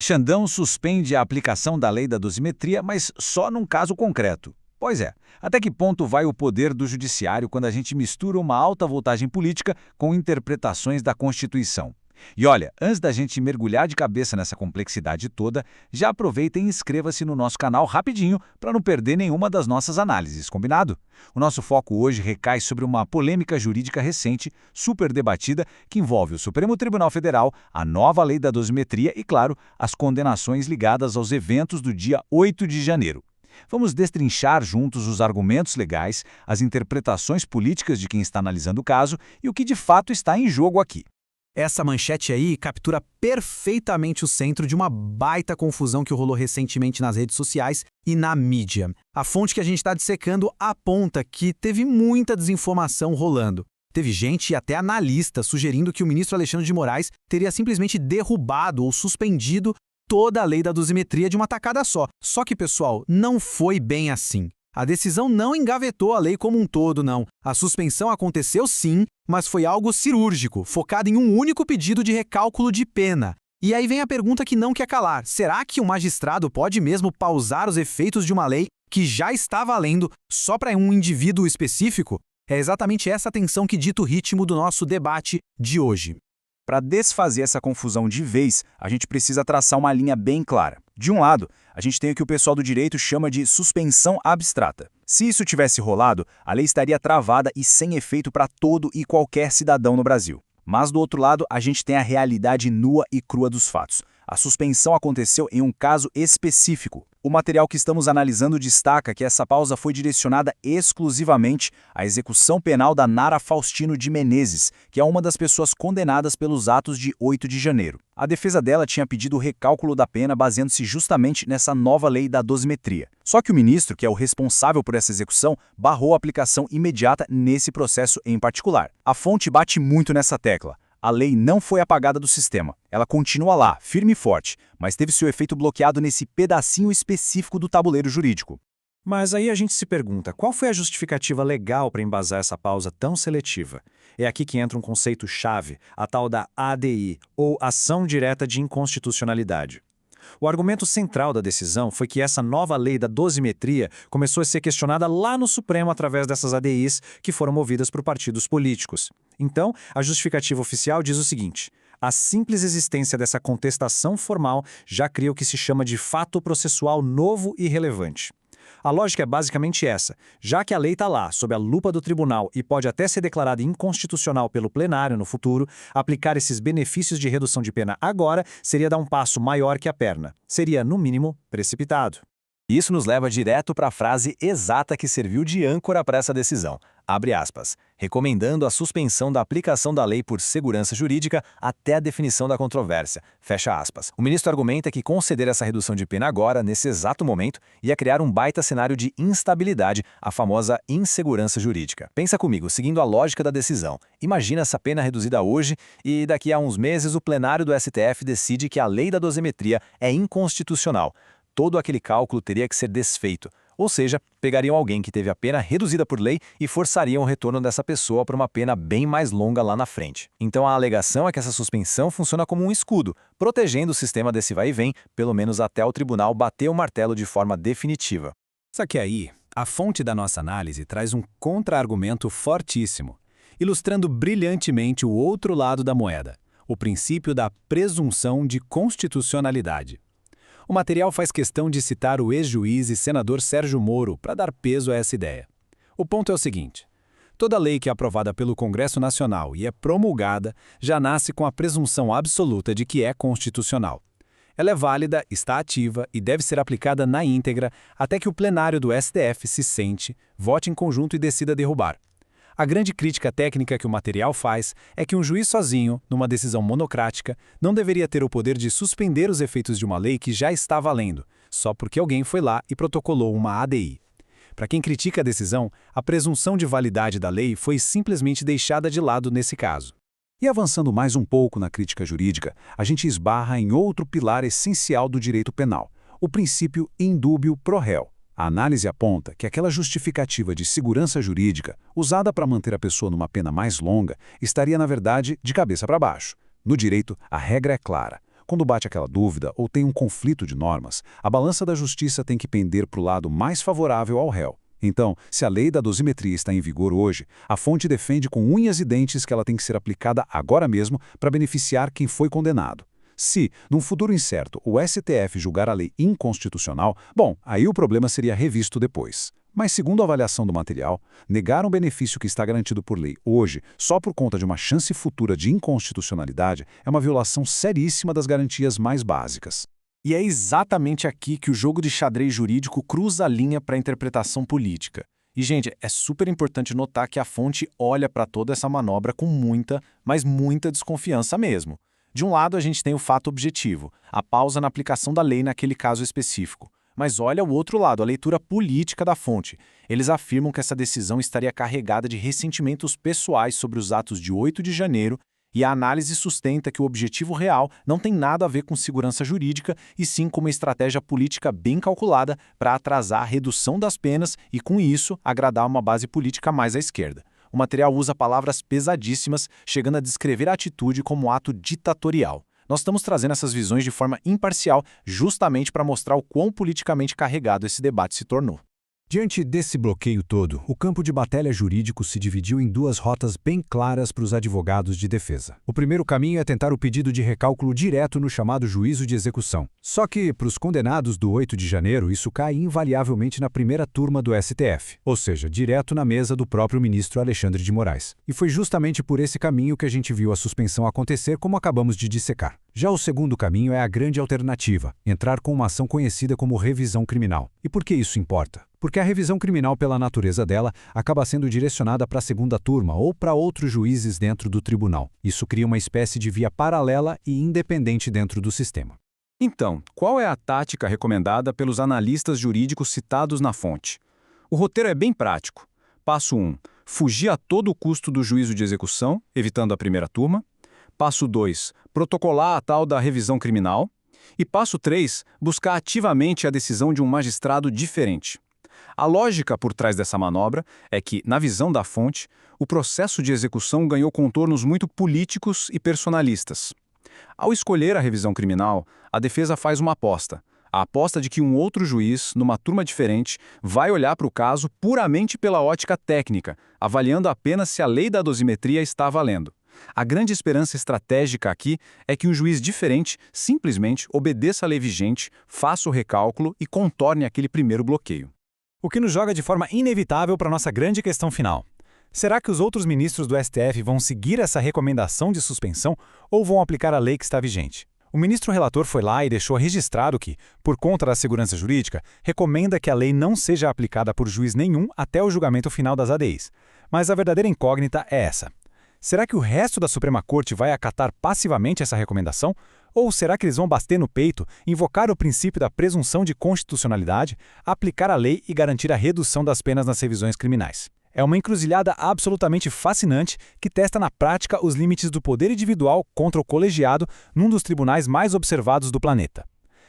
Xandão suspende a aplicação da lei da dosimetria, mas só num caso concreto. Pois é, até que ponto vai o poder do judiciário quando a gente mistura uma alta voltagem política com interpretações da Constituição? E olha, antes da gente mergulhar de cabeça nessa complexidade toda, já aproveita e inscreva-se no nosso canal rapidinho para não perder nenhuma das nossas análises, combinado? O nosso foco hoje recai sobre uma polêmica jurídica recente, super debatida, que envolve o Supremo Tribunal Federal, a nova lei da dosimetria e, claro, as condenações ligadas aos eventos do dia 8 de janeiro. Vamos destrinchar juntos os argumentos legais, as interpretações políticas de quem está analisando o caso e o que de fato está em jogo aqui. Essa manchete aí captura perfeitamente o centro de uma baita confusão que rolou recentemente nas redes sociais e na mídia. A fonte que a gente está dissecando aponta que teve muita desinformação rolando. Teve gente e até analista sugerindo que o ministro Alexandre de Moraes teria simplesmente derrubado ou suspendido toda a lei da dosimetria de uma tacada só. Só que, pessoal, não foi bem assim. A decisão não engavetou a lei como um todo, não. A suspensão aconteceu sim, mas foi algo cirúrgico, focado em um único pedido de recálculo de pena. E aí vem a pergunta que não quer calar. Será que o magistrado pode mesmo pausar os efeitos de uma lei que já está valendo só para um indivíduo específico? É exatamente essa tensão que dita o ritmo do nosso debate de hoje. Para desfazer essa confusão de vez, a gente precisa traçar uma linha bem clara. De um lado, a gente tem o que o pessoal do direito chama de suspensão abstrata. Se isso tivesse rolado, a lei estaria travada e sem efeito para todo e qualquer cidadão no Brasil. Mas do outro lado, a gente tem a realidade nua e crua dos fatos. A suspensão aconteceu em um caso específico. O material que estamos analisando destaca que essa pausa foi direcionada exclusivamente à execução penal da Nara Faustino de Menezes, que é uma das pessoas condenadas pelos atos de 8 de janeiro. A defesa dela tinha pedido o recálculo da pena baseando-se justamente nessa nova lei da dosimetria. Só que o ministro, que é o responsável por essa execução, barrou a aplicação imediata nesse processo em particular. A fonte bate muito nessa tecla. A lei não foi apagada do sistema. Ela continua lá, firme e forte, mas teve seu efeito bloqueado nesse pedacinho específico do tabuleiro jurídico. Mas aí a gente se pergunta, qual foi a justificativa legal para embasar essa pausa tão seletiva? É aqui que entra um conceito-chave, a tal da ADI, ou Ação Direta de Inconstitucionalidade. O argumento central da decisão foi que essa nova lei da dosimetria começou a ser questionada lá no Supremo através dessas ADIs que foram movidas por partidos políticos. Então, a justificativa oficial diz o seguinte: a simples existência dessa contestação formal já cria o que se chama de fato processual novo e relevante. A lógica é basicamente essa. Já que a lei está lá, sob a lupa do tribunal e pode até ser declarada inconstitucional pelo plenário no futuro, aplicar esses benefícios de redução de pena agora seria dar um passo maior que a perna. Seria, no mínimo, precipitado. Isso nos leva direto para a frase exata que serviu de âncora para essa decisão. Abre aspas. Recomendando a suspensão da aplicação da lei por segurança jurídica até a definição da controvérsia. Fecha aspas. O ministro argumenta que conceder essa redução de pena agora, nesse exato momento, ia criar um baita cenário de instabilidade, a famosa insegurança jurídica. Pensa comigo, seguindo a lógica da decisão. Imagina essa pena reduzida hoje e daqui a uns meses o plenário do STF decide que a lei da dosimetria é inconstitucional. Todo aquele cálculo teria que ser desfeito. Ou seja, pegariam alguém que teve a pena reduzida por lei e forçariam o retorno dessa pessoa para uma pena bem mais longa lá na frente. Então a alegação é que essa suspensão funciona como um escudo, protegendo o sistema desse vai e vem, pelo menos até o tribunal bater o martelo de forma definitiva. Só que aí, a fonte da nossa análise traz um contra-argumento fortíssimo, ilustrando brilhantemente o outro lado da moeda, o princípio da presunção de constitucionalidade. O material faz questão de citar o ex-juiz e senador Sérgio Moro para dar peso a essa ideia. O ponto é o seguinte: toda lei que é aprovada pelo Congresso Nacional e é promulgada já nasce com a presunção absoluta de que é constitucional. Ela é válida, está ativa e deve ser aplicada na íntegra até que o plenário do STF se sente, vote em conjunto e decida derrubar. A grande crítica técnica que o material faz é que um juiz sozinho, numa decisão monocrática, não deveria ter o poder de suspender os efeitos de uma lei que já está valendo, só porque alguém foi lá e protocolou uma ADI. Para quem critica a decisão, a presunção de validade da lei foi simplesmente deixada de lado nesse caso. E avançando mais um pouco na crítica jurídica, a gente esbarra em outro pilar essencial do direito penal, o princípio indúbio pro réu. A análise aponta que aquela justificativa de segurança jurídica, usada para manter a pessoa numa pena mais longa, estaria, na verdade, de cabeça para baixo. No direito, a regra é clara. Quando bate aquela dúvida ou tem um conflito de normas, a balança da justiça tem que pender para o lado mais favorável ao réu. Então, se a lei da dosimetria está em vigor hoje, a fonte defende com unhas e dentes que ela tem que ser aplicada agora mesmo para beneficiar quem foi condenado. Se, num futuro incerto, o STF julgar a lei inconstitucional, bom, aí o problema seria revisto depois. Mas, segundo a avaliação do material, negar um benefício que está garantido por lei hoje, só por conta de uma chance futura de inconstitucionalidade, é uma violação seríssima das garantias mais básicas. E é exatamente aqui que o jogo de xadrez jurídico cruza a linha para a interpretação política. E, gente, é super importante notar que a fonte olha para toda essa manobra com muita, mas muita desconfiança mesmo. De um lado, a gente tem o fato objetivo, a pausa na aplicação da lei naquele caso específico. Mas olha o outro lado, a leitura política da fonte. Eles afirmam que essa decisão estaria carregada de ressentimentos pessoais sobre os atos de 8 de janeiro e a análise sustenta que o objetivo real não tem nada a ver com segurança jurídica e sim com uma estratégia política bem calculada para atrasar a redução das penas e, com isso, agradar uma base política mais à esquerda. O material usa palavras pesadíssimas, chegando a descrever a atitude como ato ditatorial. Nós estamos trazendo essas visões de forma imparcial justamente para mostrar o quão politicamente carregado esse debate se tornou. Diante desse bloqueio todo, o campo de batalha jurídico se dividiu em duas rotas bem claras para os advogados de defesa. O primeiro caminho é tentar o pedido de recálculo direto no chamado juízo de execução. Só que, para os condenados do 8 de janeiro, isso cai invariavelmente na primeira turma do STF, ou seja, direto na mesa do próprio ministro Alexandre de Moraes. E foi justamente por esse caminho que a gente viu a suspensão acontecer, como acabamos de dissecar. Já o segundo caminho é a grande alternativa, entrar com uma ação conhecida como revisão criminal. E por que isso importa? Porque a revisão criminal, pela natureza dela, acaba sendo direcionada para a segunda turma ou para outros juízes dentro do tribunal. Isso cria uma espécie de via paralela e independente dentro do sistema. Então, qual é a tática recomendada pelos analistas jurídicos citados na fonte? O roteiro é bem prático. Passo 1. Fugir a todo custo do juízo de execução, evitando a primeira turma. Passo 2. Protocolar a tal da revisão criminal. E passo 3. Buscar ativamente a decisão de um magistrado diferente. A lógica por trás dessa manobra é que, na visão da fonte, o processo de execução ganhou contornos muito políticos e personalistas. Ao escolher a revisão criminal, a defesa faz uma aposta. A aposta de que um outro juiz, numa turma diferente, vai olhar para o caso puramente pela ótica técnica, avaliando apenas se a lei da dosimetria está valendo. A grande esperança estratégica aqui é que um juiz diferente simplesmente obedeça a lei vigente, faça o recálculo e contorne aquele primeiro bloqueio. O que nos joga de forma inevitável para a nossa grande questão final. Será que os outros ministros do STF vão seguir essa recomendação de suspensão ou vão aplicar a lei que está vigente? O ministro relator foi lá e deixou registrado que, por conta da segurança jurídica, recomenda que a lei não seja aplicada por juiz nenhum até o julgamento final das ADIs. Mas a verdadeira incógnita é essa. Será que o resto da Suprema Corte vai acatar passivamente essa recomendação? Ou será que eles vão bater no peito, invocar o princípio da presunção de constitucionalidade, aplicar a lei e garantir a redução das penas nas revisões criminais? É uma encruzilhada absolutamente fascinante que testa na prática os limites do poder individual contra o colegiado num dos tribunais mais observados do planeta.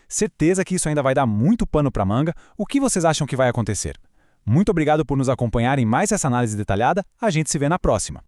Certeza que isso ainda vai dar muito pano para manga. O que vocês acham que vai acontecer? Muito obrigado por nos acompanhar em mais essa análise detalhada. A gente se vê na próxima.